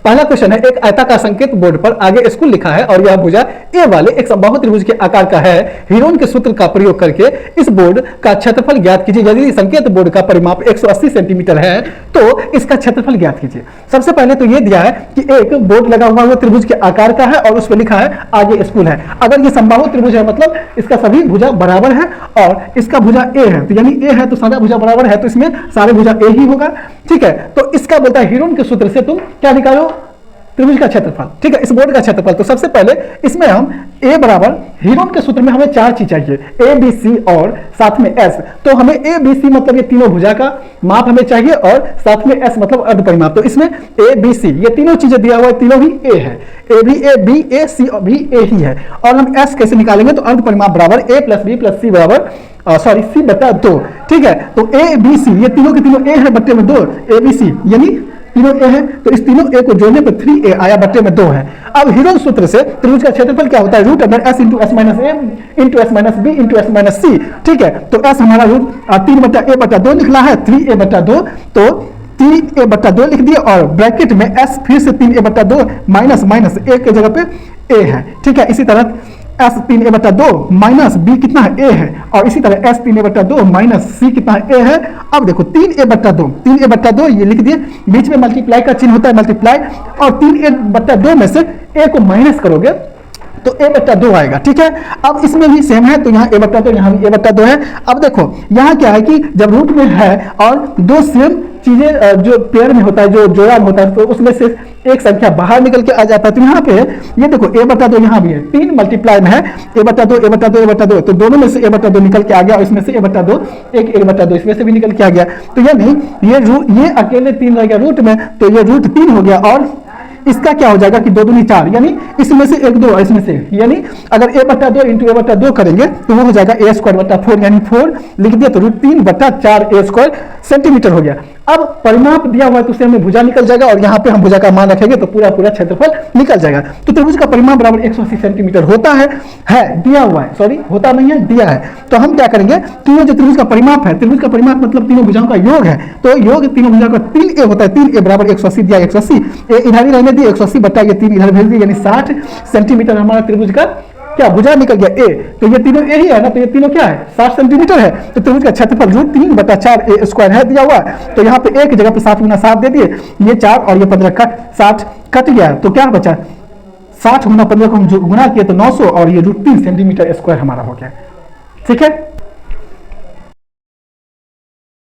पहला क्वेश्चन है, एक आयताकार संकेत बोर्ड पर आगे स्कूल लिखा है और यह भुजा ए वाले एक समबाहु त्रिभुज के आकार का है। हीरोन के सूत्र का प्रयोग करके इस बोर्ड का क्षेत्रफल ज्ञात कीजिए। यदि संकेत बोर्ड का परिमाप 180 सेंटीमीटर है तो इसका क्षेत्रफल ज्ञात कीजिए। सबसे पहले तो यह दिया है कि एक बोर्ड लगा हुआ वो त्रिभुज के आकार का है और उस पर लिखा है आगे स्कूल है। अगर ये समबाहु त्रिभुज है मतलब इसका सभी भुजा बराबर है और इसका भुजा ए है, तो यानी ए है तो सारा भुजा बराबर है, तो इसमें सारे भुजा ए ही होगा। ठीक है, तो इसका बोलता है हीरोन के सूत्र से तुम क्या निकालो, त्रिभुज का क्षेत्रफल। ठीक है, इस बोर्ड का क्षेत्रफल। तो सबसे पहले इसमें हम a बराबर हीरोन के सूत्र में हमें चार चीज चाहिए, a b c और साथ में s। तो हमें a b c मतलब ये तीनों भुजा का माप हमें चाहिए और साथ में s मतलब अर्ध परिमाप। तो इसमें a b c ये तीनों चीजें दिया हुआ है, तीनों ही a है, a भी a, b a, c भी a ही है। और हम s कैसे निकालेंगे, तो अर्ध परिमाप बराबर a plus b plus c बराबर c बटा 2। ठीक है, तो a b c ये तीनों के तीनों a है बट्टे में 2, a b c यानी तीनों ए है, तो इस तीनों ए को जोड़ने पर 3a आया बट्टे में 2 है। अब हीरोन सूत्र से त्रिभुज का क्षेत्रफल क्या होता है, root under s into S minus A into S minus B into S minus C. ठीक है, तो s हमारा रूट 3 बटा a बटा 2 निकला है, 3a बटा 2, तो 3a बटा 2 लिख दिए और ब्रैकेट में s फिर से 3a बटा 2 माइनस माइनस a के जगह पे a है। ठीक है, इसी तरह s 3a बटा 2 माइनस b कितना है a है, और इसी तरह s 3a बटा 2 माइनस c कितना है a है। अब देखो 3a बटा 2, 3a बटा 2 ये लिख दिए, बीच में मल्टीप्लाई का चिन्ह होता है मल्टीप्लाई, और 3a बटा 2 में से a को माइनस करोगे तो a बटा 2 आएगा। ठीक है, अब इसमें भी सेम है, तो यहाँ a बटा 2 यहाँ भी a बटा 2 है। अब देखो यहाँ क्या है कि जब रूट में है और दो सेम चीजें जो पेयर में होता है, जो जोड़ा में होता है, तो उसमें से एक संख्या बाहर निकल के आ जाता है। तो यहाँ पे ये देखो a बटा 2 यहाँ भी है, 3 मल्टीप्लाई में है, a बटा 2 a बटा 2 a बटा 2, तो दोनों में से a बटा 2 निकल के आ गया और इसमें से a बटा 2 एक a बटा 2 इसमें से भी निकल के आ गया। तो यानी ये अकेले 3 रह गया रूट में, तो ये रूट 3 हो गया और इसका क्या हो जाएगा कि 2 दूनी 4, यानी इसमें से 1 2 और इसमें से, यानी अगर a बटा 2 इंटू a बटा 2 करेंगे तो वो हो जाएगा a स्क्वायर बटा 4, यानी 4 लिख दिया तो रूट 3 बटा 4 a स्क्वायर सेंटीमीटर हो गया। अब परिमाप दिया हुआ है तो उससे हमें भुजा निकल जाएगा और यहाँ पे हम भुजा का मान रखेंगे तो पूरा क्षेत्रफल निकल जाएगा। तो त्रिभुज का परिमाप बराबर 180 सेंटीमीटर होता है दिया हुआ है, सॉरी होता नहीं है, दिया है। तो हम क्या करेंगे, तीनों जो त्रिभुज का परिमाप है, त्रिभुज का परिमाप मतलब तीनों भुजाओं का योग है, तो योग तीनों भुजाओं का 3a होता है, 3a बराबर 180 दिया, 180 इधर ही रहने दिए, 180 बटा ये 3 इधर भेज दिए, यानी 60 सेंटीमीटर हमारा त्रिभुज का क्या भुजा निकल गया a। तो ये तीनों a ही है ना, तो ये तीनों क्या है 60 सेंटीमीटर है। तो त्रिभुज का क्षेत्रफल रूट 3 बटा 4 a स्क्वायर है दिया हुआ है। तो यहाँ पे a की जगह पे 7 गुना 7 दे दिए, ये 4 और ये 15 का 60 कट गया, तो क्या बचा 60 गुना 15 को हम गुना किए तो 900 और ये रूट 3 सेंटीमीटर स्क्वायर हमारा हो गया। ठीक है।